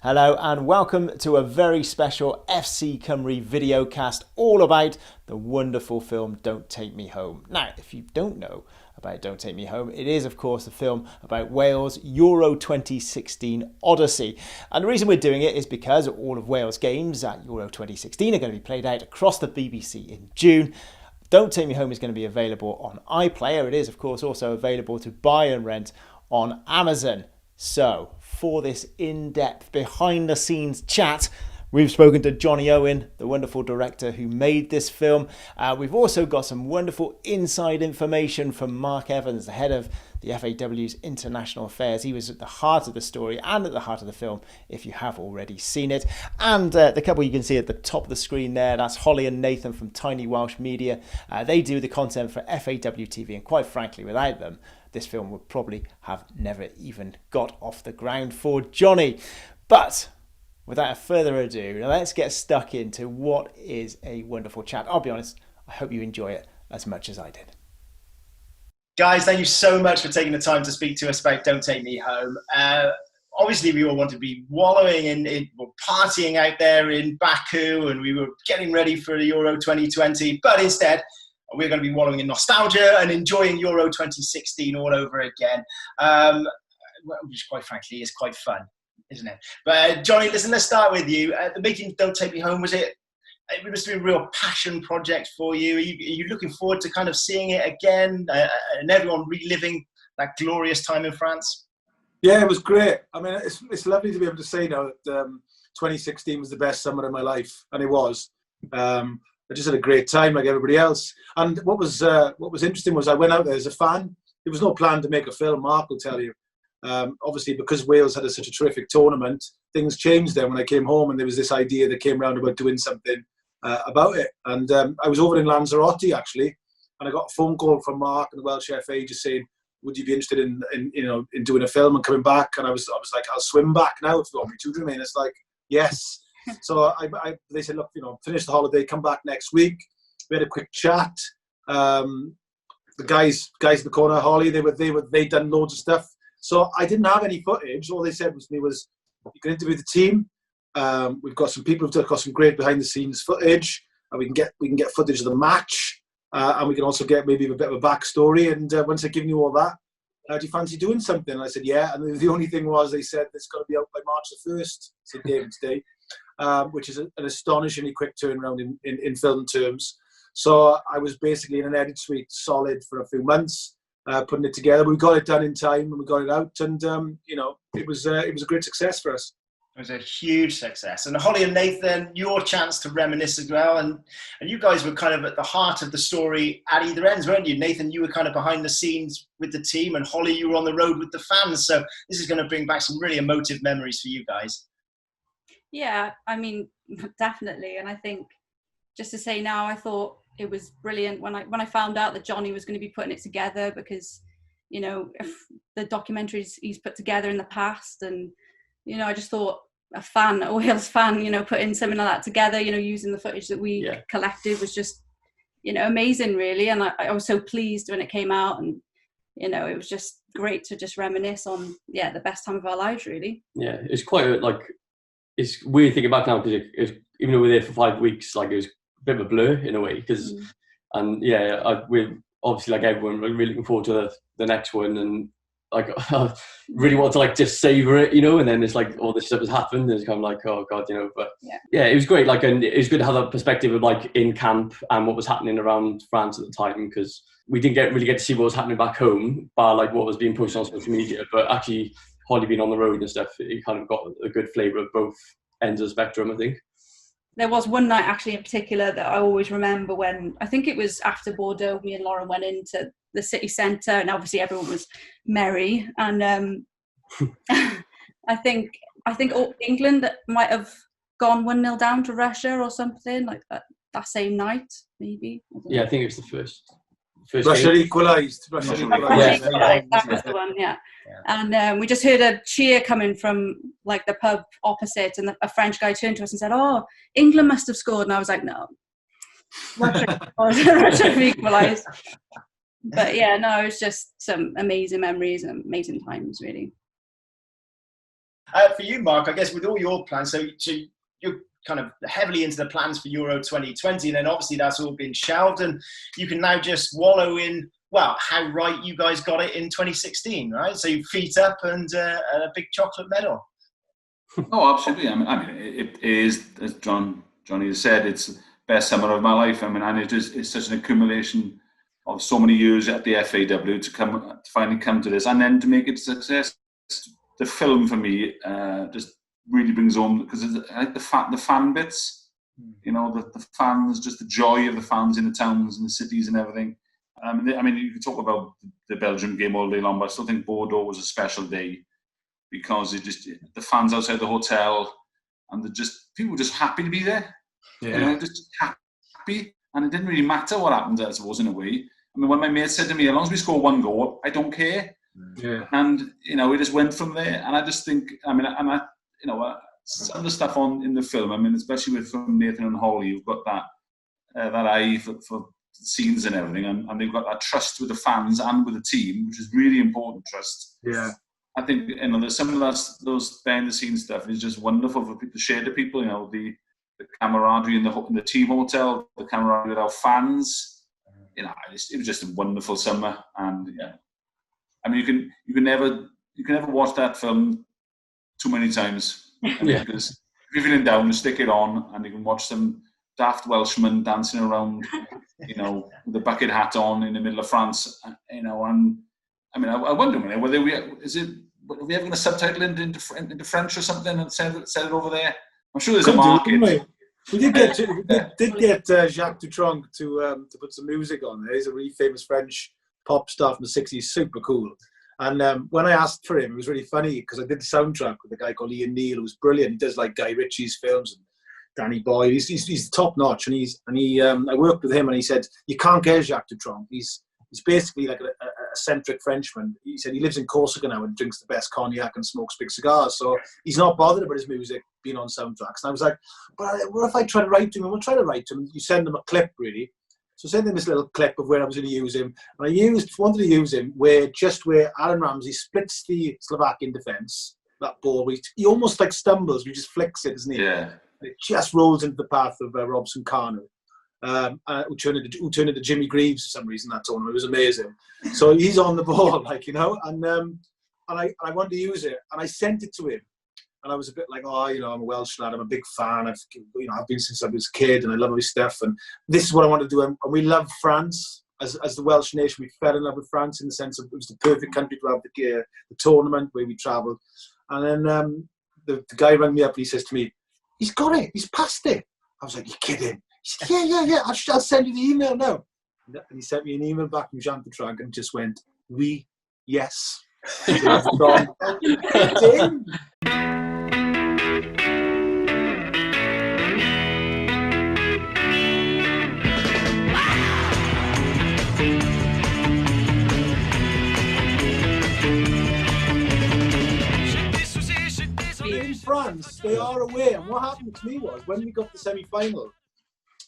Hello and welcome to a very special FC Cymru videocast all about the wonderful film Don't Take Me Home. Now, if you don't know about Don't Take Me Home, it is of course a film about Wales' Euro 2016 Odyssey. And the reason we're doing it is because all of Wales' games at Euro 2016 are going to be played out across the BBC in June. Don't Take Me Home is going to be available on iPlayer. It is of course also available to buy and rent on Amazon. So, for this in-depth, behind-the-scenes chat, we've spoken to Jonny Owen, the wonderful director who made this film. We've also got some wonderful inside information from Mark Evans, the head of the FAW's International Affairs. He was at the heart of the story and at the heart of the film, if you have already seen it. And the couple you can see at the top of the screen there, that's Holly and Nathan from Tiny Welsh Media. They do the content for FAW TV, and quite frankly, without them, this film would probably have never even got off the ground for Jonny. But without further ado, let's get stuck into what is a wonderful chat. I'll be honest, I hope you enjoy it as much as I did. Guys, thank you so much for taking the time to speak to us about Don't Take Me Home. Obviously, we all want to be wallowing in partying out there in Baku, and we were getting ready for Euro 2020, but instead, we're going to be wallowing in nostalgia and enjoying Euro 2016 all over again, which quite frankly is quite fun, isn't it? But Jonny, listen, let's start with you. The making Don't Take Me Home, it must be a real passion project for you. Are you looking forward to kind of seeing it again and everyone reliving that glorious time in France? Yeah, it was great. I mean, it's lovely to be able to say now that 2016 was the best summer of my life, and it was. I just had a great time like everybody else. And what was interesting was I went out there as a fan. There was no plan to make a film, Mark will tell you. Obviously, because Wales had such a terrific tournament, things changed then when I came home, and there was this idea that came around about doing something about it. And I was over in Lanzarote, actually, and I got a phone call from Mark and the Welsh FA just saying, would you be interested in doing a film and coming back? And I was like, I'll swim back now if you want me to. I mean, it's like, yes. So they said, look, finish the holiday, come back next week. We had a quick chat. The guys in the corner, Holly, they'd done loads of stuff. So I didn't have any footage. All they said to me was, you can interview the team. We've got some people who've got some great behind the scenes footage, and we can get footage of the match, and we can also get maybe a bit of a backstory. And once I've given you all that, do you fancy doing something? And I said, yeah. And the only thing was, they said it's got to be out by March the 1st, St. David's Day. Which is an astonishingly quick turnaround in film terms. So I was basically in an edit suite solid for a few months, putting it together. We got it done in time and we got it out, and it was a great success for us. It was a huge success. And Holly and Nathan, your chance to reminisce as well. And you guys were kind of at the heart of the story at either ends, weren't you? Nathan, you were kind of behind the scenes with the team, and Holly, you were on the road with the fans. So this is going to bring back some really emotive memories for you guys. Yeah, I mean, definitely. And I think, just to say now, I thought it was brilliant when I found out that Jonny was going to be putting it together, because, if the documentaries he's put together in the past, and, I just thought a Wales fan, putting something like that together, using the footage that we collected was just, amazing, really. And I was so pleased when it came out, and, it was just great to just reminisce on, the best time of our lives, really. Yeah, it's quite it's weird thinking back now, because even though we were there for 5 weeks, it was a bit of a blur in a way. We're obviously, like everyone, really looking forward to the next one, and I really want to just savor it, and then it's all this stuff has happened, and it's kind of like, oh god, but it was great. And it was good to have that perspective of in camp and what was happening around France at the time, because we didn't really get to see what was happening back home, bar what was being posted on social media, but actually, Holly being on the road and stuff, it kind of got a good flavour of both ends of the spectrum, I think. There was one night actually in particular that I always remember, when I think it was after Bordeaux, me and Lauren went into the city centre, and obviously everyone was merry. And I think England might have gone 1-0 down to Russia or something like that same night, maybe. Yeah, I think it was the first. Russia equalised. That was the one, yeah. And we just heard a cheer coming from the pub opposite, and a French guy turned to us and said, "Oh, England must have scored." And I was like, "No, Russia have equalised." But it was just some amazing memories and amazing times, really. For you, Mark, I guess with all your plans, so you're kind of heavily into the plans for Euro 2020, and then obviously that's all been shelved, and you can now just wallow in, well, how right you guys got it in 2016, right? So you feet up and a big chocolate medal. Oh, absolutely. I mean, it is, as Johnny has said, it's the best summer of my life. I mean, and it's such an accumulation of so many years at the FAW to finally come to this, and then to make it a success. The film for me just really brings home, because I like the fan bits, you know, the fans, just the joy of the fans in the towns and the cities and everything. I mean, you can talk about the Belgium game all day long, but I still think Bordeaux was a special day, because the fans outside the hotel, and people were just happy to be there. Yeah. You know, just happy, and it didn't really matter what happened, I suppose, in a way. I mean, when my mate said to me, as long as we score one goal, I don't care. Yeah. And, you know, we just went from there. And I just think, I mean, you know, some of the stuff in the film, I mean, especially from Nathan and Holly, you've got that eye for scenes and everything, and they've got that trust with the fans and with the team, which is really important trust. Yeah. I think, you know, there's some of those behind the scenes stuff is just wonderful for people to share to people, you know, the camaraderie in the team hotel, the camaraderie with our fans. You know, it was just a wonderful summer, and yeah, I mean, you can never watch that film too many times. Because if you're feeling down, stick it on, and you can watch some daft Welshmen dancing around, you know, with a bucket hat on in the middle of France, you know. And I mean, I wonder whether are we ever going to subtitle it into French or something and send it over there? I'm sure there's a market. We did get Jacques Dutronc to put some music on there. He's a really famous French pop star from the 60s, super cool. And when I asked for him, it was really funny, because I did the soundtrack with a guy called Ian Neal, who's brilliant. He does like Guy Ritchie's films and Danny Boyle. He's top notch, and I worked with him, and he said, you can't get Jacques Dutronc. He's basically like a eccentric Frenchman. He said he lives in Corsica now and drinks the best cognac and smokes big cigars. So he's not bothered about his music being on soundtracks. And I was like, but what if I try to write to him? And we'll try to write to him. You send them a clip, really. So I sent him this little clip of where I was going to use him. And I wanted to use him where Aaron Ramsey splits the Slovakian defence, that ball, where he almost like stumbles, he just flicks it, doesn't he? Yeah. And it just rolls into the path of Robson Kanu. Who turned into Jimmy Greaves for some reason that tournament. It was amazing. So he's on the ball, like, you know, and I wanted to use it, and I sent it to him, and I was a bit like, oh, you know, I'm a Welsh lad, I'm a big fan. I've been since I was a kid, and I love all his stuff, and this is what I want to do. And we love France as the Welsh nation. We fell in love with France in the sense of it was the perfect country to have the tournament where we travelled. And then the guy rang me up and he says to me, "He's got it. He's passed it." I was like, "You're kidding?" He said, yeah. I'll send you the email now. And he sent me an email back from Jean Dutronc and just went, "Oui, yes." In France, they are away. And what happened to me was, when we got the semi-final,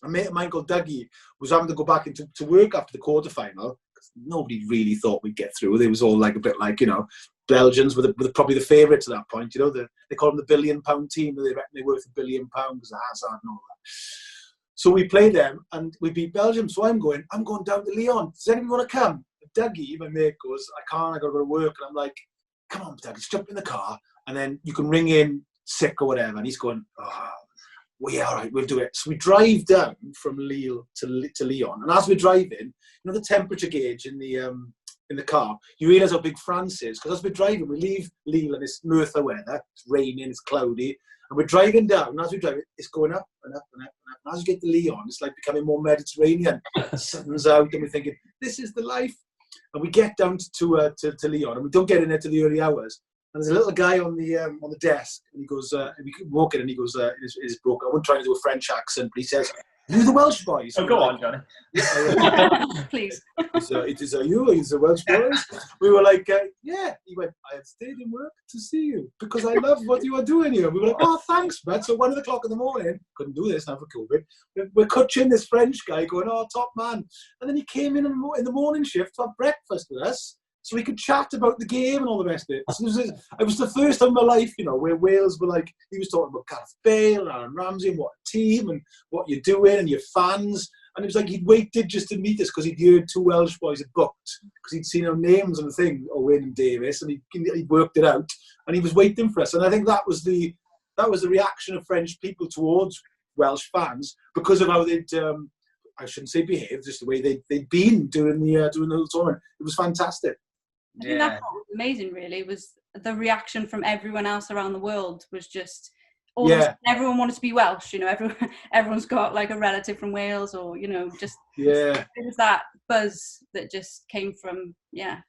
a mate of mine called Dougie was having to go back into work after the quarter-final, because nobody really thought we'd get through. They was all like a bit like, you know, Belgians were probably the favourites at that point. You know, they call them the £1 billion team. They reckon they're worth £1 billion because of Hazard and all that. So we played them and we beat Belgium. So I'm going down to Lyon. Does anybody want to come? Dougie, my mate, goes, "I can't. I got to go to work." And I'm like, "Come on, Dougie, just jump in the car and then you can ring in sick or whatever." And he's going, "Oh, well, yeah, all right, we'll do it." So we drive down from Lille to Lyon, and as we're driving, you know, the temperature gauge in the car, you realise how big France is, because as we're driving, we leave Lille in this Merthyr weather. It's raining, it's cloudy, and we're driving down. And as we drive, it's going up and up and up and up. And as we get to Lyon, it's like becoming more Mediterranean. The sun's out, and we're thinking, this is the life. And we get down to Lyon, and we don't get in there till the early hours. And there's a little guy on the desk, and he goes, we walk in, and he goes, it is broken. I wasn't trying to do a French accent, but he says, "You the Welsh boys?" Oh, go on, Johnny. Please. It is you, he's the Welsh boys. We were like, yeah. He went, "I have stayed in work to see you because I love what you are doing here." We were like, "Oh, thanks, man." So 1 o'clock in the morning, couldn't do this now for COVID. We're coaching this French guy going, "Oh, top man." And then he came in the morning shift to have breakfast with us. so we could chat about the game and all the rest of it. So it was the first time in my life, you know, where Wales were like, he was talking about Gareth Bale, Aaron Ramsey, and what a team, and what you're doing, and your fans. And it was like he'd waited just to meet us because he'd heard 2 Welsh boys had booked, because he'd seen our names on the thing, Owen and Davis, and he worked it out, and he was waiting for us. And I think that was the reaction of French people towards Welsh fans, because of how they'd, I shouldn't say behaved, just the way they'd been during the tournament. It was fantastic. I think that's what was amazing, really, was the reaction from everyone else around the world was just, everyone wanted to be Welsh, you know, everyone's got like a relative from Wales, or, you know, just, it was that buzz that just came from,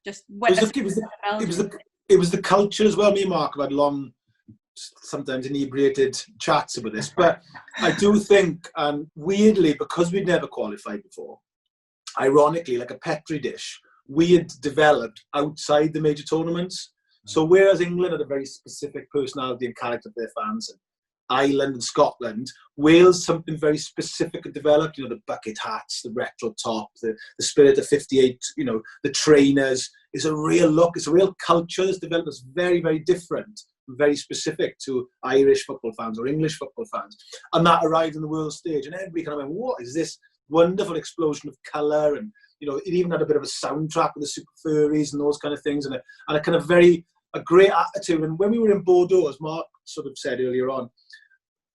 just it was the culture as well. Me and Mark have had long, sometimes inebriated chats about this, but I do think, and weirdly, because we'd never qualified before, ironically, like a Petri dish, we had developed outside the major tournaments. So whereas England had a very specific personality and character for their fans, and Ireland and Scotland, Wales, something very specific had developed, you know, the bucket hats, the retro top, the spirit of 58, you know, the trainers. It's a real look, it's a real culture that's developed that's very, very different, very specific to Irish football fans or English football fans. And that arrived on the world stage, and everybody kind of went, what is this wonderful explosion of colour? And, you know, it even had a bit of a soundtrack with the Super Furries and those kind of things, and a kind of a great attitude. And when we were in Bordeaux, as Mark sort of said earlier on,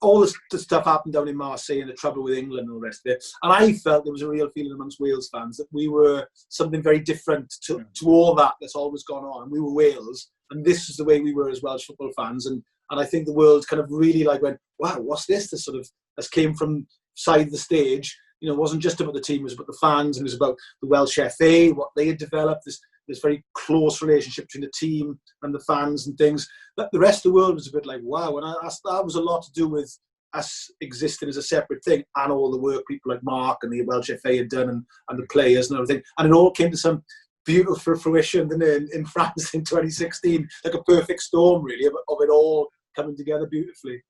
all the stuff happened down in Marseille and the trouble with England and all the rest of it. And I felt there was a real feeling amongst Wales fans that we were something very different to all that's always gone on. And we were Wales, and this is the way we were as Welsh football fans. And I think the world kind of really like went, wow, what's this? This sort of, this came from side the stage. You know, it wasn't just about the team, it was about the fans, and it was about the Welsh FA, what they had developed, this very close relationship between the team and the fans and things. But the rest of the world was a bit like, wow. And that was a lot to do with us existing as a separate thing, and all the work people like Mark and the Welsh FA had done, and the players and everything. And it all came to some beautiful fruition in France in 2016, like a perfect storm, really, of it all coming together beautifully.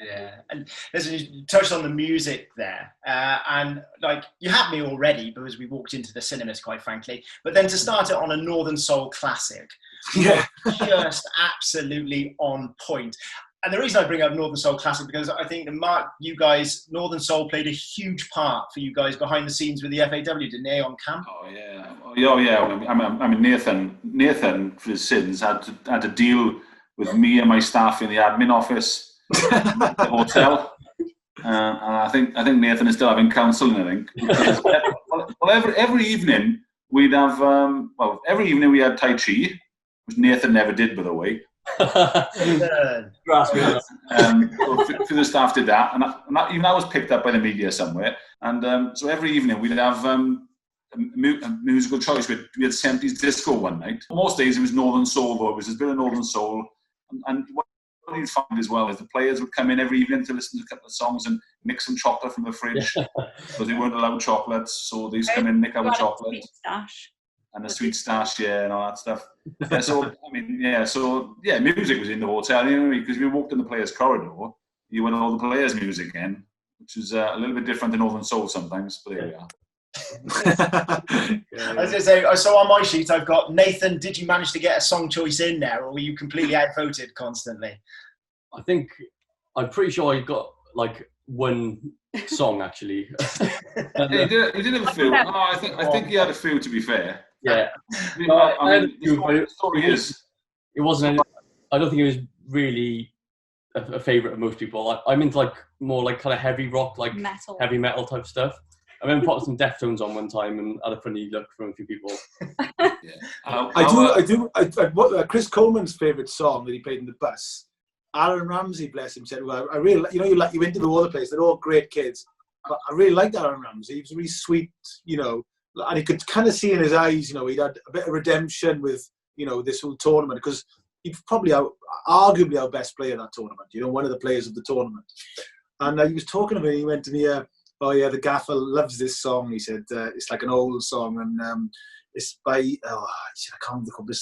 Yeah, and listen, you touched on the music there, and like you had me already because we walked into the cinemas, quite frankly. But then to start it on a Northern Soul classic, just absolutely on point. And the reason I bring up Northern Soul classic because I think Mark, you guys, Northern Soul played a huge part for you guys behind the scenes with the FAW, didn't they, on camp? Oh yeah. I mean, Nathan for his sins had to deal with me and my staff in the admin office. The hotel, and I think Nathan is still having counselling. I think every evening we'd have every evening we had Tai Chi, which Nathan never did, by the way. For the staff did that, and even that was picked up by the media somewhere. And so every evening we'd have a musical choice. We had 70s disco one night. Most days it was Northern Soul, though. It was a bit of Northern Soul, and what you'd find as well is the players would come in every evening to listen to a couple of songs and nick some chocolate from the fridge because they weren't allowed chocolates, so they used to come in and nick our chocolate and a sweet stash, and all that stuff. Music was in the hotel, you know, because we walked in the players' corridor, you had all the players' music in, which is a little bit different than Northern Soul sometimes, but there we are. I was going to say, so on my sheet I've got Nathan, did you manage to get a song choice in there, or were you completely outvoted constantly? I'm pretty sure I got like one song actually. He did have a few. I think he had a few, to be fair. Yeah. The story is, it wasn't. I don't think it was really a favourite of most people. I'm into like more like kind of heavy rock, like heavy metal type stuff. I remember putting some Deftones on one time and had a funny look from a few people. I do. Chris Coleman's favourite song that he played in the bus. Aaron Ramsey, bless him, said, "Well, I really, you went to all the place. They're all great kids, but I really liked Aaron Ramsey. He was really sweet, you know, and he could kind of see in his eyes, you know, he'd had a bit of redemption with, you know, this whole tournament because he's probably arguably our best player in that tournament. You know, one of the players of the tournament. And he was talking about it. He went to me, the gaffer loves this song. He said it's like an old song, and it's by I can't remember.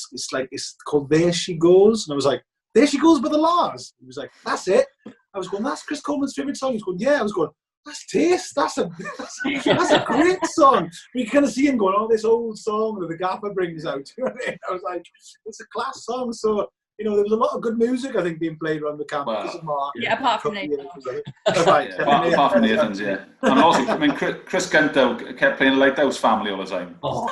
It's called There She Goes, and I was like, There She Goes by the Lars. He was like, that's it. I was going, that's Chris Coleman's favourite song. He was going, yeah. I was going, that's Taste. That's a great song. You kind of see him going, oh, this old song that the Gaffer brings out. You know what I mean? I was like, it's a class song. So, you know, there was a lot of good music, I think, being played around the campus. Well, apart from Nathan. Apart from Nathan's, yeah. And also, I mean, Chris Gunter kept playing Lighthouse Family all the time. Oh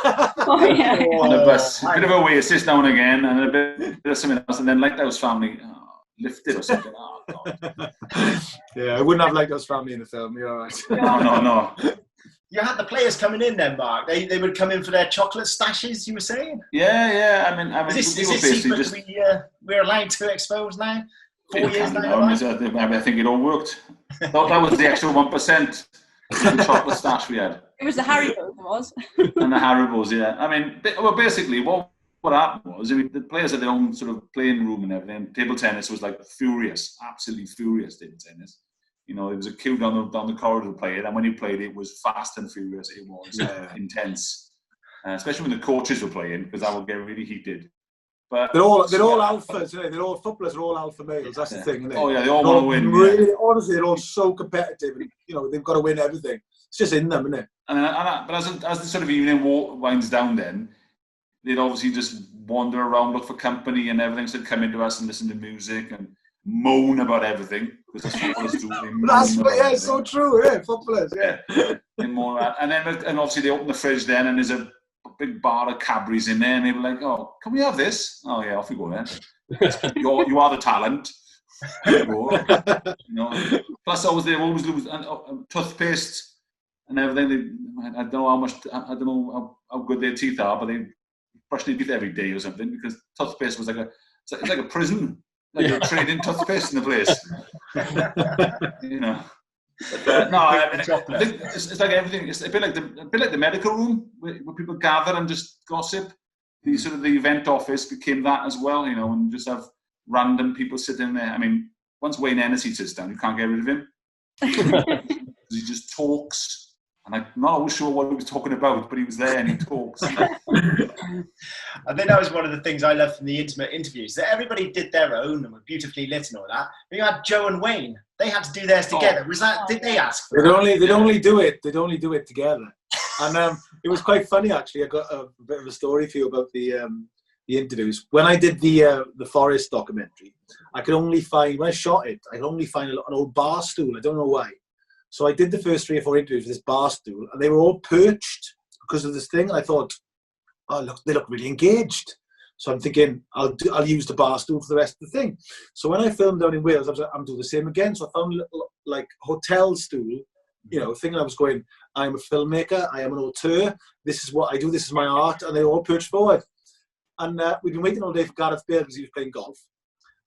yeah. On the bus. A bit of Oasis now and again, and a bit of something else, and then Lighthouse Family, Lifted or something. Oh, God. Yeah, I wouldn't have Lighthouse Family in the film. You're all right. No. You had the players coming in then, Mark. They would come in for their chocolate stashes, you were saying? Yeah. I mean, is this secret just... we're allowed to expose now? 4 years now? I think it all worked. That was the extra 1%. The chocolate stash we had. It was the Haribos, it was. And the Haribos, yeah. I mean, well, basically, what happened was, I mean, the players had their own sort of playing room and everything. Table tennis was like furious, absolutely furious table tennis. You know, there was a queue down the corridor to play it, and when you played it was fast and furious. It was intense, especially when the coaches were playing, because that would get really heated. But they're all alphas, you know? They're all footballers are all alpha males. That's the thing, isn't it? Oh yeah, they all want to win. Really, honestly, they're all so competitive, and you know they've got to win everything. It's just in them, isn't it? But as the sort of evening winds down, then they'd obviously just wander around, look for company and everything. So they'd come into us and listen to music and moan about everything, because that's footballers do. It's so true. Yeah, footballers. Yeah. And obviously they open the fridge then, and there's a big bar of Cadbury's in there, and they were like, "Oh, can we have this?" "Oh yeah, off we go then." You are the talent. You know. Plus, they always lose toothpaste and everything. I don't know how good their teeth are, but they brush their teeth every day or something, because toothpaste was it's like a prison. Like you're trading toothpaste in the place. You know. But, I think it's like everything. It's a bit like the medical room where people gather and just gossip. The sort of the event office became that as well, you know, and just have random people sitting there. I mean, once Wayne Hennessy sits down, you can't get rid of him. He just talks. And I'm not always sure what he was talking about, but he was there and he talks. I think that was one of the things I loved from the intimate interviews, that everybody did their own and were beautifully lit and all that. But you had Joe and Wayne; they had to do theirs together. Was that? Did they ask for it? They'd only do it together. And it was quite funny actually. I got a bit of a story for you about the interviews. When I did the Forest documentary, I could only find, when I shot it, I could only find an old bar stool. I don't know why. So I did the first 3 or 4 interviews with this bar stool, and they were all perched because of this thing. And I thought, oh, look, they look really engaged. So I'm thinking, I'll use the bar stool for the rest of the thing. So when I filmed down in Wales, I was like, I'm doing the same again. So I found a little like hotel stool, you know, thinking I was going, I'm a filmmaker, I am an auteur. This is what I do. This is my art, and they all perched forward. And we'd been waiting all day for Gareth Bale because he was playing golf.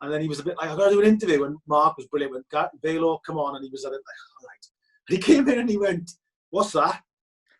And then he was a bit like, I've got to do an interview. And Mark was brilliant. Went, Bale, come on. And he was at it like, all right. And he came in and he went, what's that?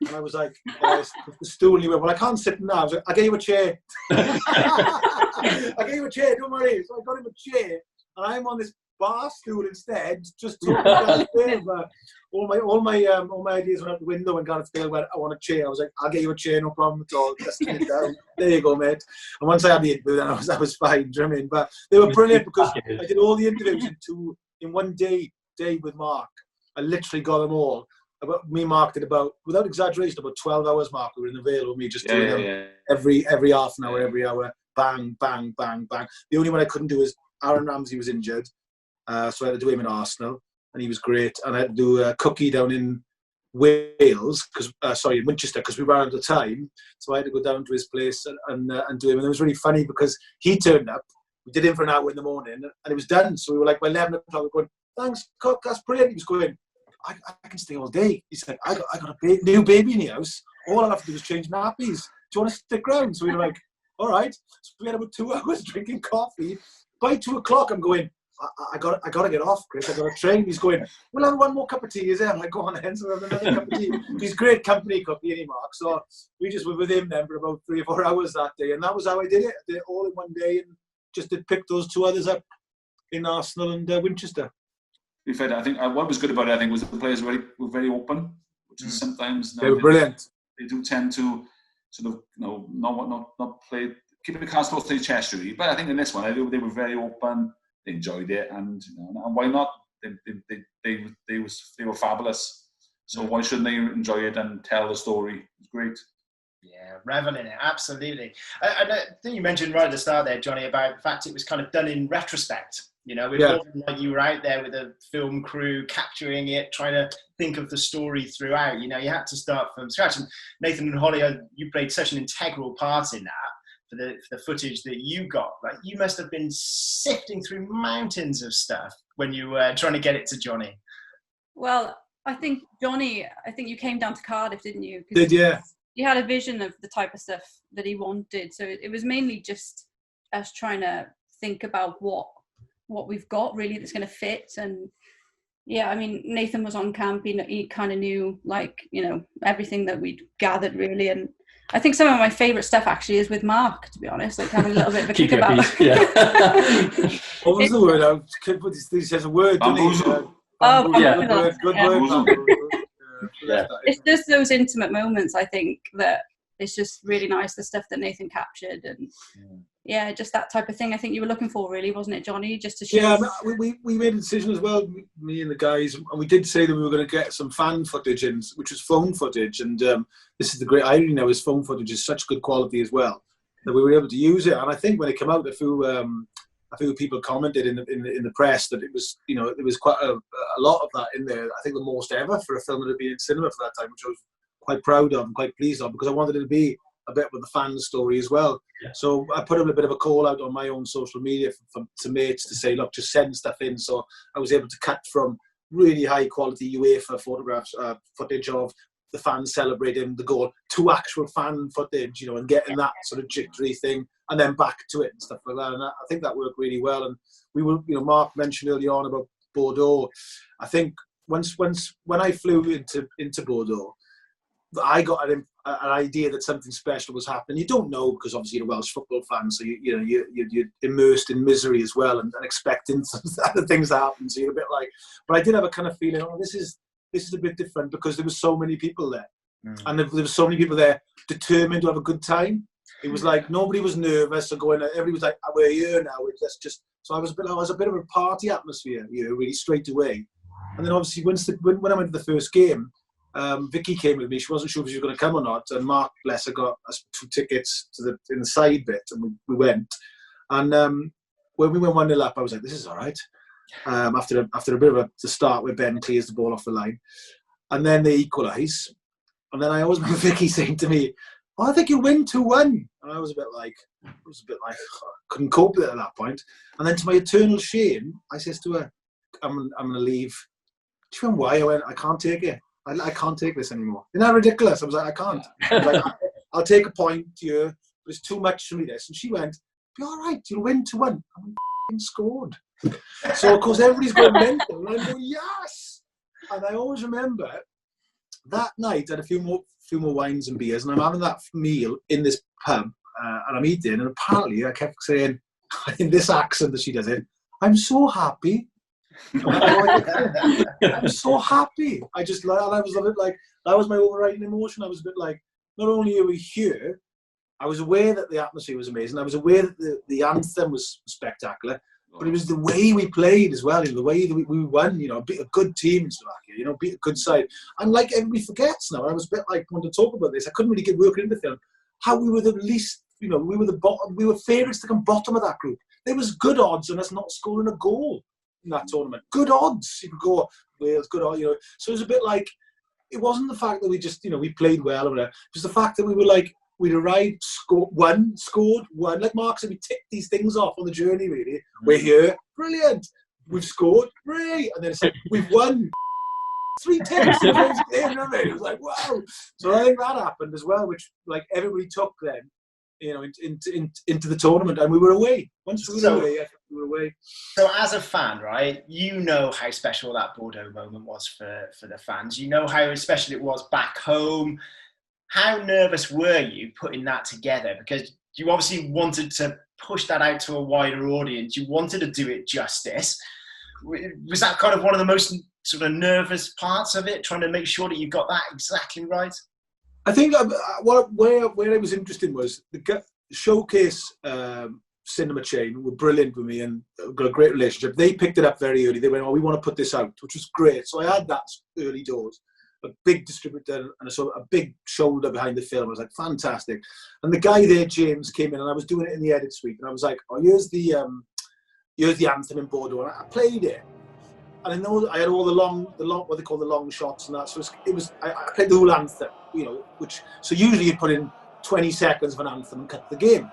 And I was like, it's the stool. And he went, well, I can't sit now. I was like, I'll get you a chair. I'll get you a chair, don't worry. So I got him a chair. And I'm on this bar stool instead, just talking about Gareth Bale. All my ideas went out the window when Gareth Bale went, I want a chair. I was like, I'll get you a chair, no problem at all. Just sit down. There you go, mate. And once I had the interview, then I was fine. Do you know what I mean? But they were brilliant because I did all the interviews in one day with Mark. I literally got them all. Me and Mark did about, without exaggeration, about 12 hours, Mark. We were in the Vale with me just doing them every half an hour, every hour. Bang, bang, bang, bang. The only one I couldn't do is Aaron Ramsey was injured. So I had to do him in Arsenal. And he was great. And I had to do a Cookie down in Wales, in Winchester, because we ran out of time. So I had to go down to his place and do him. And it was really funny because he turned up. We did him for an hour in the morning, and it was done. So we were like, by 11 o'clock, we were going, thanks, Cook, that's brilliant. He was going, I can stay all day. He said, I got a new baby in the house. All I have to do is change nappies. Do you want to stick around? So we were like, all right. So we had about 2 hours drinking coffee. By 2 o'clock, I'm going, I got to get off, Chris. I got to train. He's going, we'll have one more cup of tea, is there? I'm like, go on then. So we'll have another cup of tea. He's great company, Cookie, any Mark. So we just were with him then for about 3 or 4 hours that day. And that was how I did it. I did it all in one day and just did pick those 2 others up in Arsenal and Winchester. To be fair, I think what was good about it, I think, was that the players were very open, which is sometimes they were brilliant. They do tend to sort of not play, keep the cards close to their chest really. But I think in this one, they were very open. They enjoyed it, and why not? They were fabulous. So why shouldn't they enjoy it and tell the story? It's great. Yeah, revel in it, absolutely. And I think you mentioned right at the start there, Johnny, about the fact it was kind of done in retrospect. You know, it wasn't like you were out there with a film crew capturing it, trying to think of the story throughout. You know, you had to start from scratch. And Nathan and Holly, you played such an integral part in that for the footage that you got. Like, you must have been sifting through mountains of stuff when you were trying to get it to Johnny. Well, I think Johnny, you came down to Cardiff, didn't you? Did, yeah. You had a vision of the type of stuff that he wanted. So it was mainly just us trying to think about what we've got really that's going to fit. And yeah, I mean, Nathan was on camp. He kind of knew, like, you know, everything that we'd gathered really. And I think some of my favourite stuff actually is with Mark, to be honest, like having a little bit of a kick about. What was the word? He says a word, doesn't he? Good word. Yeah. It's just those intimate moments, I think, that it's just really nice, the stuff that Nathan captured, and yeah, just that type of thing I think you were looking for, really, wasn't it, Johnny? Just to show. Yeah, we made a decision as well, me and the guys, and we did say that we were going to get some fan footage in, which was phone footage, and this is the great irony now, is phone footage is such good quality as well that we were able to use it. And I think when it came out, a few people commented in the press that it was, you know, there was quite a lot of that in there. I think the most ever for a film that had been in cinema for that time, which I was quite proud of and quite pleased of, because I wanted it to be a bit with the fan story as well. Yeah. So I put a bit of a call out on my own social media to mates to say, look, just send stuff in. So I was able to cut from really high quality UEFA photographs, footage of the fans celebrating the goal, to actual fan footage, you know, and getting that sort of jittery thing, and then back to it and stuff like that. And I think that worked really well. And we were, you know, Mark mentioned earlier on about Bordeaux. I think when I flew into Bordeaux, I got an idea that something special was happening. You don't know, because obviously you're a Welsh football fan, so you're immersed in misery as well, and expecting other things to happen. So you're a bit like, but I did have a kind of feeling, oh, this is a bit different, because there were so many people there, and there were so many people there determined to have a good time. It was like nobody was nervous or going. Everybody was like, oh, "We're here now. Let's just." So I was a bit of a party atmosphere, you know, really straight away. And then obviously when I went to the first game, Vicky came with me. She wasn't sure if she was going to come or not, and Mark, bless her, got us 2 tickets in the side bit, and we went. And when we went 1-0 up, I was like, "This is all right." After a bit of the start where Ben clears the ball off the line, and then they equalise, and then I always remember Vicky saying to me, "Oh, I think you'll win 2-1," and I was a bit like, couldn't cope with it at that point. And then to my eternal shame, I says to her, "I'm going to leave." She went, "Why?" I went, "I can't take it. I can't take this anymore." Isn't that ridiculous? I was like, "I can't. I was like, I'll take a point to you, but it's too much for me, this." And she went, "Be all right. You'll win 2-1." I scored. So of course everybody's going mental, and I'm going, yes. And I always remember that night I had a few more wines and beers, and I'm having that meal in this pub, and I'm eating, and apparently I kept saying in this accent that she does it, "I'm so happy." I'm so happy. I was a bit like, that was my overriding emotion. I was a bit like, not only are we here, I was aware that the atmosphere was amazing. I was aware that the anthem was spectacular, but it was the way we played as well. You know, the way that we won. You know, beat a good team in Slovakia. You know, beat a good side. And like everybody forgets now, I was a bit like, when to talk about this, I couldn't really get working into the film. How we were the least. You know, we were the bottom. We were favourites to come bottom of that group. There was good odds on us not scoring a goal in that tournament. Good odds. You could go Wales. Good odds. You know, so it was a bit like, it wasn't the fact that we just, you know, we played well or whatever. It was the fact that we were like, we'd arrived, scored one. Like Mark said, we ticked these things off on the journey, really. We're here. Brilliant. We've scored. Great. And then it's like, we've won 3 tickets. It was like, wow. So I think that happened as well, which like everybody took then, you know, into the tournament, and we were away. Once we were away, I think we were away. So as a fan, right, you know how special that Bordeaux moment was for the fans. You know how special it was back home. How nervous were you putting that together? Because you obviously wanted to push that out to a wider audience. You wanted to do it justice. Was that kind of one of the most sort of nervous parts of it, trying to make sure that you got that exactly right? I think where it was interesting was the Showcase cinema chain were brilliant with me and got a great relationship. They picked it up very early. They went, "Oh, we want to put this out," which was great. So I had that early doors. a big distributor and a big shoulder behind the film. I was like, fantastic. And the guy there, James, came in, and I was doing it in the edit suite, and I was like, oh, here's the anthem in Bordeaux. And I played it, and I know I had all the long what they call the long shots and that. So I played the whole anthem, so usually you put in 20 seconds of an anthem and cut the game.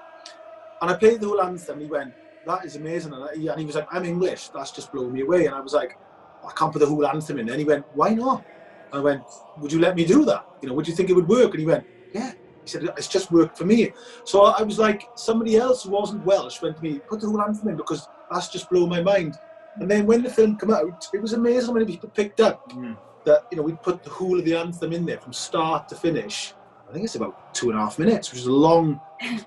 And I played the whole anthem, and he went, that is amazing. And he was like, I'm English, that's just blown me away. And I was like, I can't put the whole anthem in there. And he went, why not? And I went, would you let me do that? Would you think it would work? And he went, yeah. He said, it's just worked for me. So I was like, somebody else who wasn't Welsh went to me, put the whole anthem in, because that's just blown my mind. And then when the film came out, it was amazing when it was picked up that, we put the whole of the anthem in there from start to finish. I think it's about 2.5 minutes, which is a long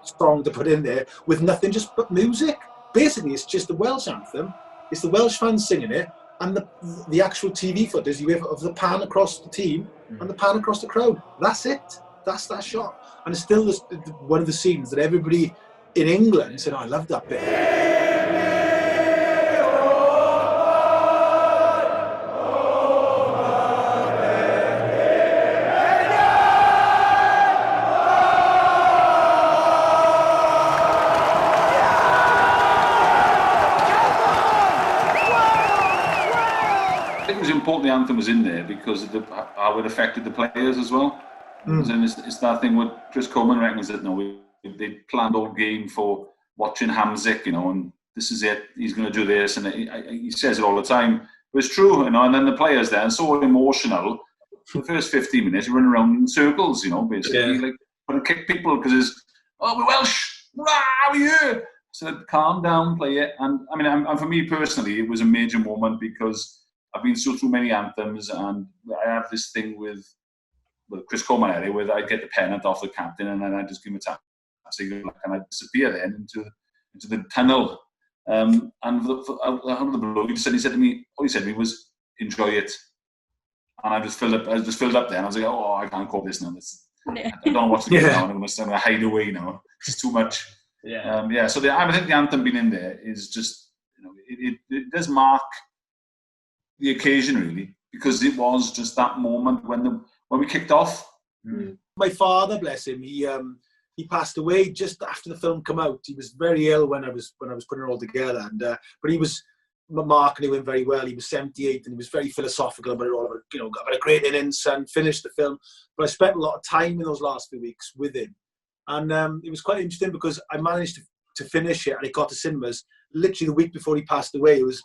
song to put in there with nothing, just but music. Basically, it's just the Welsh anthem. It's the Welsh fans singing it, and the actual TV footage you have of the pan across the team and the pan across the crowd. That's it. That's that shot. And it's still one of the scenes that everybody in England said, oh, I love that bit. The anthem was in there because of how it affected the players as well. And it's that thing what Chris Coleman reckons that they planned all game for watching Hamzik, and this is it. He's going to do this, and he says it all the time. But it's true, and then the players there are so emotional. For the first 15 minutes, you run around in circles, basically like trying to kick people because it's we're Welsh, hurrah, we're here. So calm down, play it. And I mean, and for me personally, it was a major moment because I've been through many anthems, and I have this thing with Chris Coleman area where I get the pennant off the captain, and then I just give him a tap, and I disappear then into the tunnel. And out of the blue, he said to me, all he said to me was, "Enjoy it." And I just filled up there, and I was like, "Oh, I can't call this now. I don't know what to do now. I'm going to hide away now. It's too much." Yeah. So I think the anthem being in there is just, it does mark the occasion really, because it was just that moment when we kicked off. My father, bless him, he passed away just after the film came out. He was very ill when I was putting it all together, and but he was marketing him very well. He was 78, and he was very philosophical about it all. Got a great innings and finished the film. But I spent a lot of time in those last few weeks with him, and it was quite interesting because I managed to finish it, and it got to cinemas literally the week before he passed away. It was,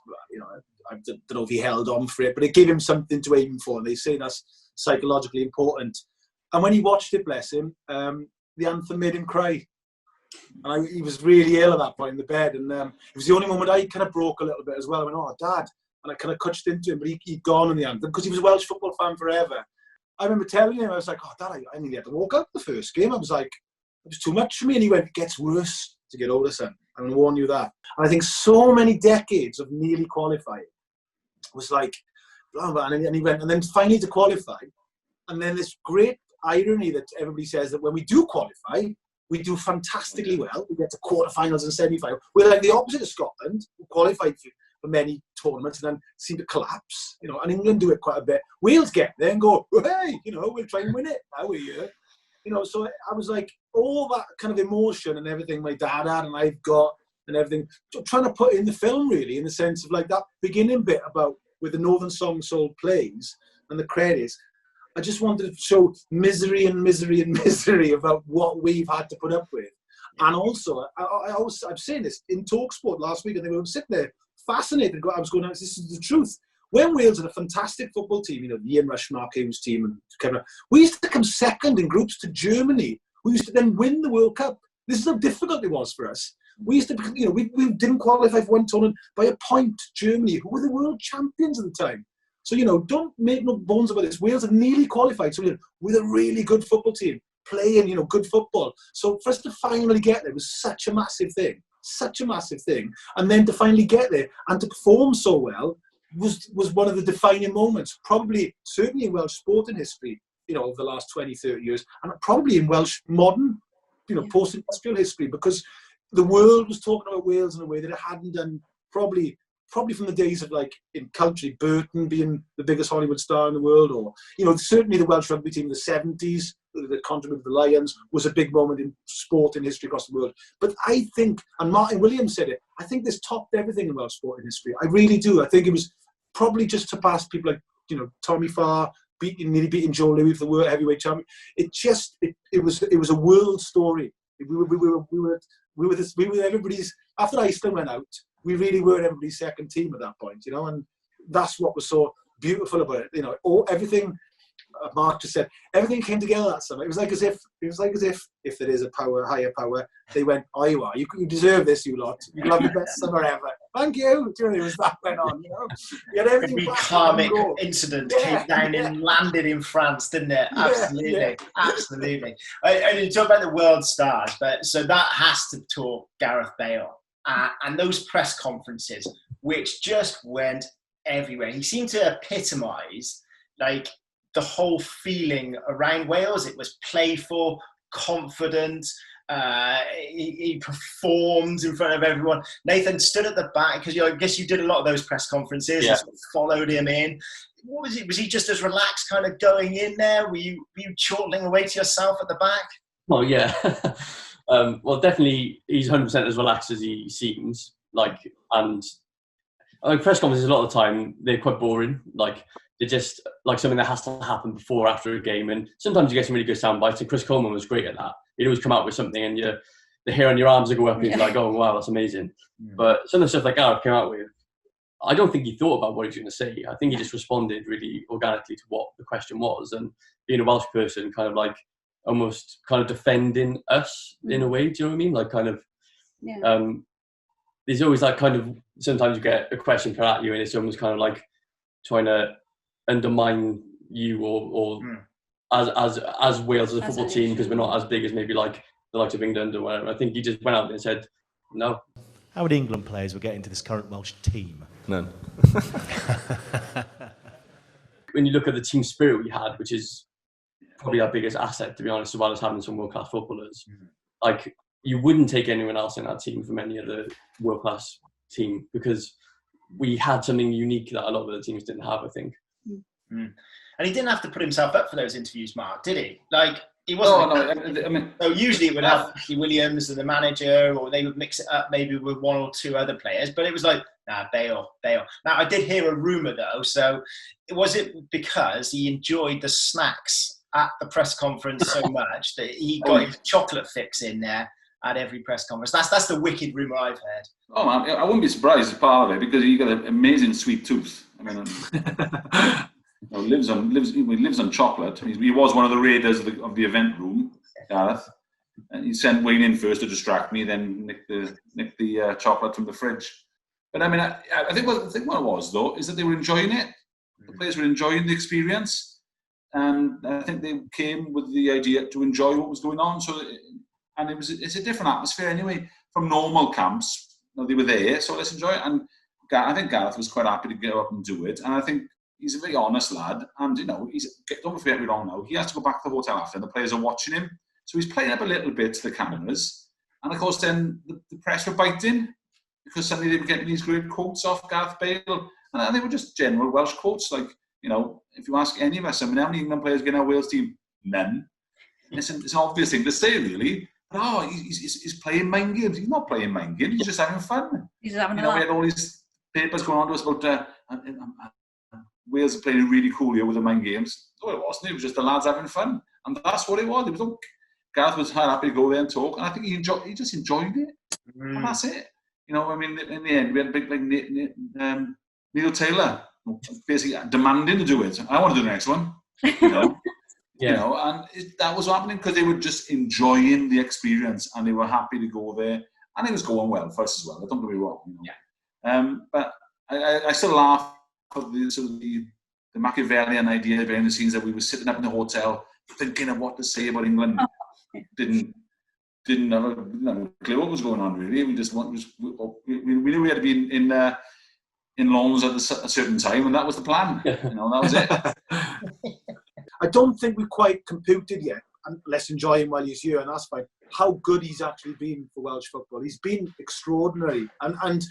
I don't know if he held on for it, but it gave him something to aim for. And they say that's psychologically important. And when he watched it, bless him, the anthem made him cry. And he was really ill at that point in the bed. And it was the only moment I kind of broke a little bit as well. I went, oh, Dad. And I kind of clutched into him, but he'd gone on the anthem because he was a Welsh football fan forever. I remember telling him, I was like, oh, Dad, I nearly had to walk out the first game. I was like, it was too much for me. And he went, it gets worse to get older, son. I'm going to warn you that. And I think so many decades of nearly qualifying was like, blah, blah, and he went, and then finally to qualify. And then this great irony that everybody says that when we do qualify, we do fantastically well. We get to quarterfinals and semi-final. We're like the opposite of Scotland, who qualified for many tournaments and then seem to collapse. And England do it quite a bit. Wales get there and go, hey, we'll try and win it. Now we're here. So I was like, all that kind of emotion and everything my dad had and I've got and everything, trying to put in the film really, in the sense of like that beginning bit about where the Northern Song Soul plays and the credits. I just wanted to show misery and misery and misery about what we've had to put up with. And also, I've seen this in TalkSport last week, and they were sitting there fascinated. I was going, this is the truth. When Wales had a fantastic football team, the Ian Rush, Mark Hughes team, and Kevin, we used to come second in groups to Germany. We used to then win the World Cup. This is how difficult it was for us. We used to, we didn't qualify for one tournament by a point. Germany, who were the world champions at the time. So, don't make no bones about this. Wales had nearly qualified. So, with a really good football team, playing, good football. So, for us to finally get there was such a massive thing. Such a massive thing. And then to finally get there and to perform so well was one of the defining moments, certainly in Welsh sporting history, over the last 20, 30 years, and probably in Welsh modern, post-industrial history, because the world was talking about Wales in a way that it hadn't done probably probably from the days of, like, in country, Burton being the biggest Hollywood star in the world, or, you know, certainly the Welsh rugby team in the 70s, that contributed to the Lions, was a big moment in sport in history across the world. But I think, and Martin Williams said it, I think this topped everything in Welsh sport in history. I really do. I think it was probably just surpassed people like, you know, Tommy Farr, nearly beating Joe Louis for the world heavyweight champion. It was a world story. We were everybody's. After Iceland went out, we really were everybody's second team at that point, you know, and that's what was so beautiful about it. You know, everything. Mark just said, everything came together that summer. It was like as if if there is a higher power, they went, oh, you deserve this, you lot. You'll have the best summer ever. Thank you. Do you know, it was that went on, you know. You had everything. Every karmic incident came down and landed in France, didn't it? Absolutely, absolutely. And you talk about the world stars, but so that has to talk Gareth Bale and those press conferences, which just went everywhere. He seemed to epitomise, like, the whole feeling around Wales. It was playful, confident. He performed in front of everyone. Nathan stood at the back because I guess you did a lot of those press conferences. And sort of followed him in. What was it? Was he just as relaxed, kind of going in there? Were you chortling away to yourself at the back? Oh yeah. Well, definitely, he's 100% as relaxed as he seems. Like, and press conferences a lot of the time they're quite boring. Like, they're just like something that has to happen before or after a game. And sometimes you get some really good sound bites, and Chris Coleman was great at that. He'd always come out with something and the hair on your arms would go up and you're like, oh, wow, that's amazing. Yeah. But some of the stuff that Gareth came out with, I don't think he thought about what he was going to say. I think he just responded really organically to what the question was. And being a Welsh person, kind of like almost kind of defending us in a way, do you know what I mean? Like kind of, there's always that kind of, sometimes you get a question put at you and it's almost kind of like trying to undermine you or as Wales as a football team, because we're not as big as maybe like the likes of England or whatever. I think he just went out there and said no. How many England players will get into this current Welsh team? None. When you look at the team spirit we had, which is probably our biggest asset, to be honest, as well as having some world-class footballers, like, you wouldn't take anyone else in that team from any other world-class team, because we had something unique that a lot of other teams didn't have, I think. And he didn't have to put himself up for those interviews, Mark, did he? Like, he wasn't. No, I mean, so usually it would have Ashley Williams and the manager, or they would mix it up maybe with one or two other players. But it was like, nah, Bale. Now, I did hear a rumour though. So was it because he enjoyed the snacks at the press conference so much that he got his chocolate fix in there at every press conference? That's the wicked rumour I've heard. Oh man, I wouldn't be surprised as part of it, because he got an amazing sweet tooth. I mean. Lives on chocolate. He was one of the raiders of the event room, Gareth. And he sent Wayne in first to distract me, then nick the chocolate from the fridge. But I mean, I think what it was though is that they were enjoying it. The players were enjoying the experience, and I think they came with the idea to enjoy what was going on. It's a different atmosphere anyway from normal camps. They were there, so let's enjoy it. And I think Gareth was quite happy to get up and do it. And I think he's a very honest lad, and don't get me wrong now, he has to go back to the hotel after, and the players are watching him, so he's playing up a little bit to the cameras, and of course then the press were biting, because suddenly they were getting these great quotes off Gareth Bale, and they were just general Welsh quotes, like, if you ask any of us, how many England players get in our Wales team? None. It's an obvious thing to say, really. But, he's playing mind games. He's not playing mind games, he's just having fun. He's having we had all these papers going on to us about Wales are playing really cool here with the mind games. No, it wasn't. It was just the lads having fun, and that's what it was. Gareth was happy to go there and talk, and I think he just enjoyed it, and that's it. I mean, in the end, we had big like Neil Taylor basically demanding to do it. I want to do the next one. And that was happening because they were just enjoying the experience, and they were happy to go there, and it was going well for us as well. Don't get me wrong. But I still laugh at the Machiavellian idea behind the scenes that we were sitting up in the hotel thinking of what to say about England. Didn't have a clue what was going on, really. We knew we had to be in Lawns at a certain time, and that was the plan. That was it. I don't think we've quite computed yet, and let's enjoy him while he's here, and that's fine, how good he's actually been for Welsh football. He's been extraordinary, and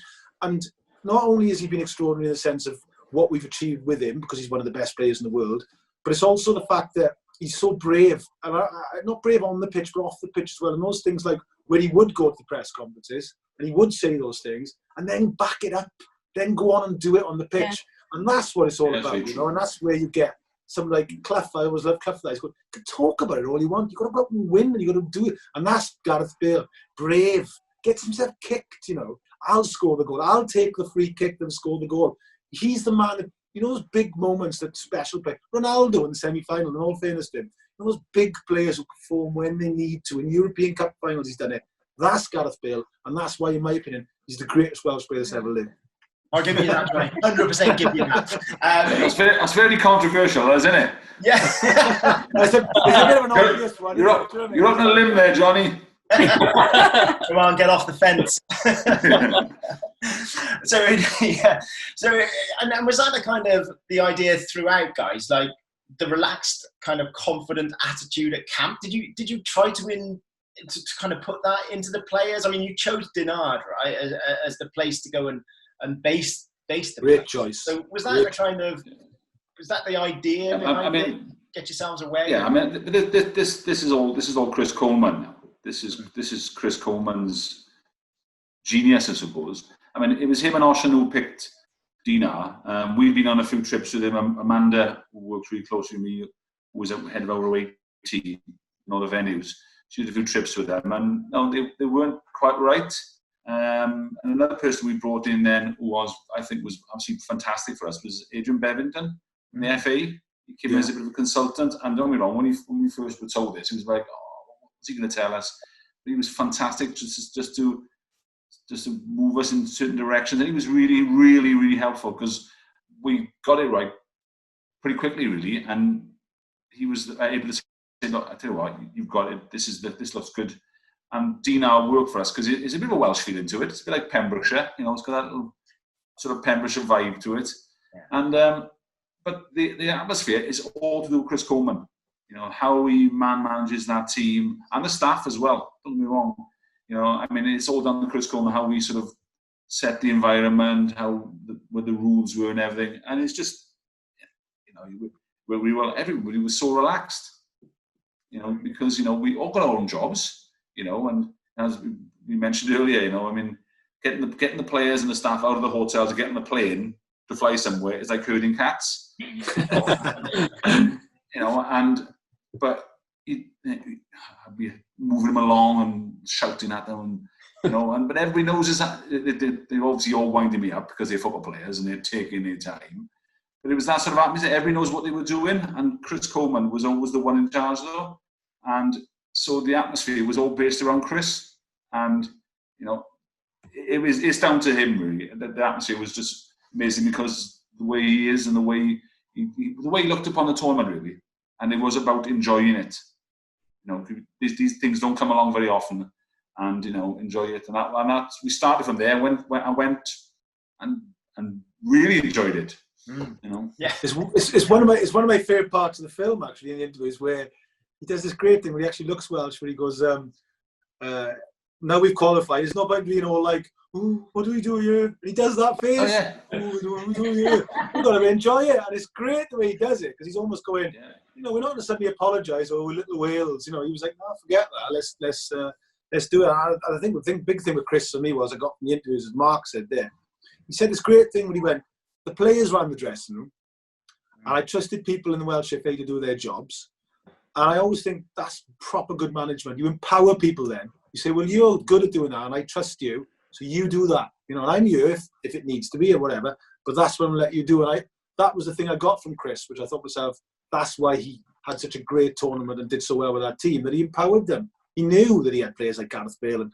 not only has he been extraordinary in the sense of what we've achieved with him, because he's one of the best players in the world, but it's also the fact that he's so brave, and not brave on the pitch, but off the pitch as well. And those things like where he would go to the press conferences and he would say those things and then back it up, then go on and do it on the pitch. Yeah. And that's what it's all about, you know, and that's where you get something like Clough. I always love Clough. He's going to talk about it all you want. You've got to go out and win, and you've got to do it. And that's Gareth Bale. Brave. Gets himself kicked, you know. I'll score the goal. I'll take the free kick and score the goal. He's the man that, you know, those big moments that special play. Ronaldo in the semi-final, in all fairness to him. You know, those big players who perform when they need to. In European Cup finals, he's done it. That's Gareth Bale. And that's why, in my opinion, he's the greatest Welsh player that's ever lived. I'll give you that, Johnny. 100% give you that. That's very controversial, isn't it? Yeah. It's a bit of an obvious one. You're up on a limb there, Johnny. Come on, get off the fence. And was that the kind of the idea throughout, guys? Like the relaxed, kind of confident attitude at camp. Did you try to kind of put that into the players? I mean, you chose Dinard, right, as the place to go and base the great choice. So was that the kind of, was that the idea? I mean, get yourselves away. Yeah, I mean, this is all Chris Coleman. This is Chris Coleman's genius, I suppose. I mean, it was him and Oshan who picked Dinard. We've been on a few trips with him. Amanda, who works really closely with me, who was head of our away team in all the venues. She did a few trips with them, and no, they weren't quite right. And another person we brought in then, who I think was absolutely fantastic for us, was Adrian Bevington in the FA. He came in as a bit of a consultant, and don't get me wrong, when we first were told this, he was like, "Oh, what's he going to tell us?" But he was fantastic, just to move us in certain directions, and he was really, really, really helpful because we got it right pretty quickly, really, and he was able to say, "Look, I tell you what, you've got it. This looks good." And Dinard worked for us because it's a bit of a Welsh feeling to it. It's a bit like Pembrokeshire, you know. It's got that little sort of Pembrokeshire vibe to it. Yeah. And but the atmosphere is all to do with Chris Coleman. You know, how he manages that team and the staff as well. Don't get me wrong. You know, I mean, it's all down to Chris Coleman, how we sort of set the environment, what the rules were and everything. And it's just, you know, everybody was so relaxed. You know, because, you know, we all got our own jobs. You know, and as we mentioned earlier, you know, I mean, getting the players and the staff out of the hotel to get on the plane to fly somewhere is like herding cats. You know, but be moving them along and shouting at them, and you know, but everybody knows is that they're obviously all winding me up because they're football players and they're taking their time. But it was that sort of atmosphere. Everybody knows what they were doing, and Chris Coleman was always the one in charge, though, and so the atmosphere was all based around Chris, and you know, it's down to him really. The atmosphere was just amazing because the way he is and the way he looked upon the tournament really, and it was about enjoying it. You know, these things don't come along very often, and you know, enjoy it. And that we started from there. I went and really enjoyed it. You know, yeah, it's one of my favorite parts of the film actually. In the interviews where he does this great thing where he actually looks Welsh, where he goes, now we've qualified. It's not about being all like, "Ooh, what do we do here?" And he does that face. Oh, yeah. What do we do here? We've got to enjoy it. And it's great the way he does it, because he's almost going, you know, we're not going to suddenly apologise, or we're little Wales. You know, he was like, no, forget that. Let's do it. And I think the big thing with Chris for me was, I got from the interviews, as Mark said there, he said this great thing when he went, the players ran the dressing room, and I trusted people in the Welsh FA to do their jobs. And I always think that's proper good management. You empower people then. You say, well, you're good at doing that, and I trust you, so you do that. You know, and I'm here if it needs to be or whatever, but that's what I'm going to let you do. And that was the thing I got from Chris, which I thought myself, that's why he had such a great tournament and did so well with that team, that he empowered them. He knew that he had players like Gareth Bale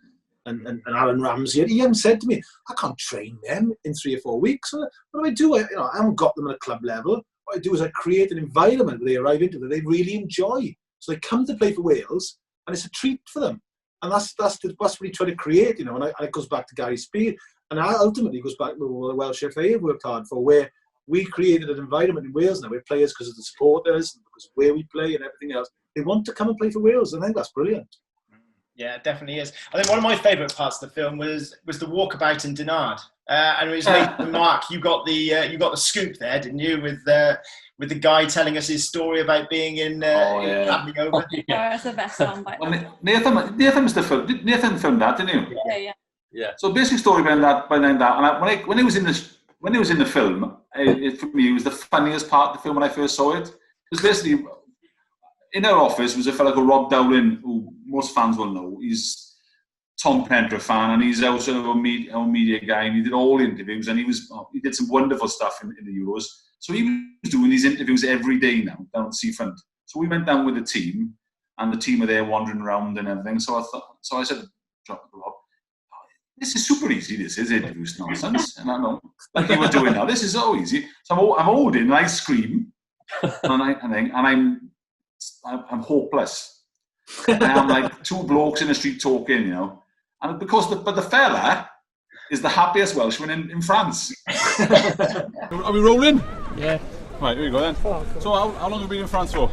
and Aaron Ramsey. He even said to me, I can't train them in 3 or 4 weeks. What do I do? I haven't got them at a club level. What I do is I create an environment where they arrive into that they really enjoy. So they come to play for Wales, and it's a treat for them. And that's what he tried to create, you know. And it goes back to Gary Speed, and ultimately goes back to what the Welsh FA have worked hard for, where we created an environment in Wales now where players, because of the supporters, because of where we play and everything else, they want to come and play for Wales. And I think that's brilliant. Yeah, it definitely is. I think one of my favourite parts of the film was the walkabout in Dinard, and it was amazing. Mark, you got the scoop there, didn't you? With the guy telling us his story about being in travelling over. That's the best one. Well, Nathan filmed that, didn't you? Yeah. So basic story behind that, and when he was in the film, for me it was the funniest part of the film when I first saw it. It was basically in our office was a fellow called Rob Dowling, who most fans will know. He's Tom Pentra fan, and he's also our media guy, and he did all the interviews, and he did some wonderful stuff in the Euros. So he was doing these interviews every day now down at Seafront. So we went down with the team, and the team are there wandering around and everything. So I said, Rob, this is super easy. This is interviews nonsense, and I know like you were doing now. This is so easy. So I'm holding, and I scream, and I'm hopeless. I am like two blokes in the street talking, you know, and because the fella is the happiest Welshman in France. Are we rolling? Yeah. Right, here we go then. So how long have we been in France for?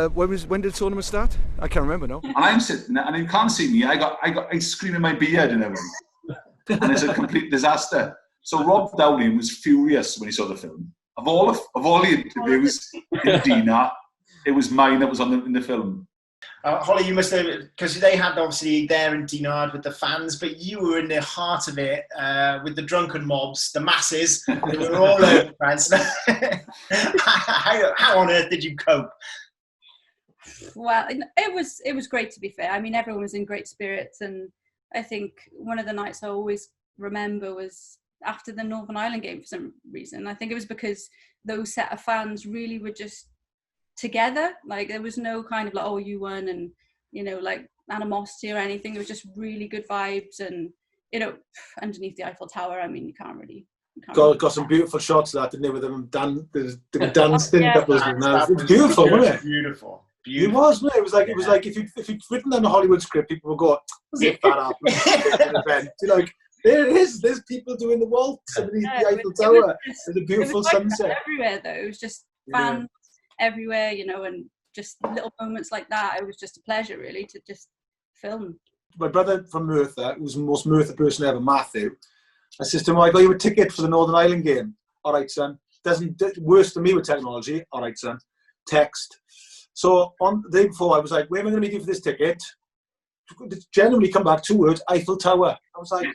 When did the tournament start? I can't remember now. And I'm sitting there, and you can't see me. I scream in my beard and everything, and it's a complete disaster. So Rob Dowling was furious when he saw the film. Of all the interviews in Dinard, it was mine that was in the film. Holly, you must have, because they had obviously there in Dinard with the fans, but you were in the heart of it with the drunken mobs, the masses. They were all over France. How on earth did you cope? Well, it was great, to be fair. I mean, everyone was in great spirits, and I think one of the nights I always remember was after the Northern Ireland game for some reason. I think it was because those set of fans really were just together. Like there was no kind of like, oh, you won, and you know, like animosity or anything. It was just really good vibes, and you know, underneath the Eiffel Tower, I mean, you can't really got some beautiful shots of that, didn't they, with them dancing. That was beautiful, wasn't it? Beautiful. It was, wasn't it? It was like if you'd written down a Hollywood script, people would go, "As if that happened at an event." You're like, there it is. There's people doing the waltz underneath the Eiffel Tower. There's a beautiful sunset everywhere, though. It was just fans everywhere, you know, and just little moments like that. It was just a pleasure, really, to just film. My brother from Merthyr, who was the most Merthyr person ever, Matthew, I said to him, I got you a ticket for the Northern Ireland game. All right, son. Worse than me with technology. All right, son. Text. So on the day before, I was like, where am I going to meet you for this ticket? Genuinely come back, 2 words, Eiffel Tower. I was like,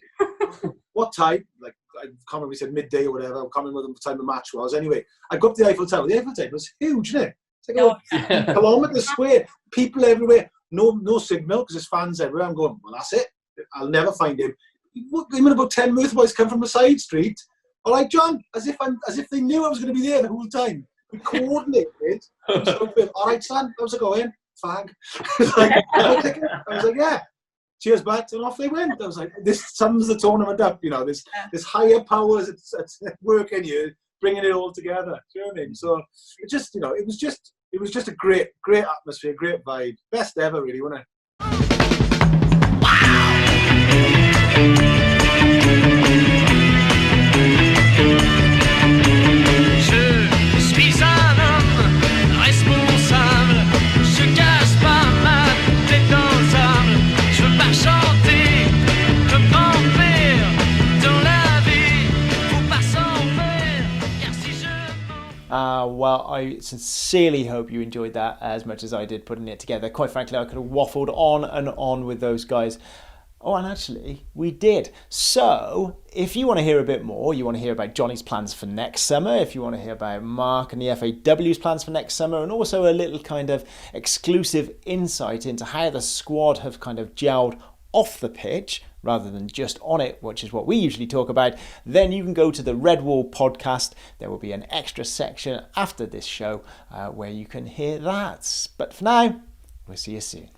what time? Like, I can't remember, we said midday or whatever. I can't remember what time the match was. Anyway, I got up the Eiffel Tower. The Eiffel Tower was huge, isn't it? It's like a kilometre square. People everywhere. No signal because there's fans everywhere. I'm going, well, that's it. I'll never find him. Him and about 10 Merthyr boys come from a side street. All right, John, as if they knew I was going to be there the whole time. We coordinated. All right, son, how's it going? Fag. I was like, yeah. Cheers, bud, and off they went. I was like, this sums the tournament up, you know. There's higher powers at work in you, bringing it all together. Do you know what I mean? So it just, you know, it was just a great atmosphere, great vibe, best ever, really, wasn't it? Well, I sincerely hope you enjoyed that as much as I did putting it together. Quite frankly, I could have waffled on and on with those guys. Oh, and actually, we did. So, if you want to hear a bit more, you want to hear about Johnny's plans for next summer, if you want to hear about Mark and the FAW's plans for next summer, and also a little kind of exclusive insight into how the squad have kind of gelled off the pitch rather than just on it, which is what we usually talk about, then you can go to the Red Wall podcast. There will be an extra section after this show where you can hear that. But for now, we'll see you soon.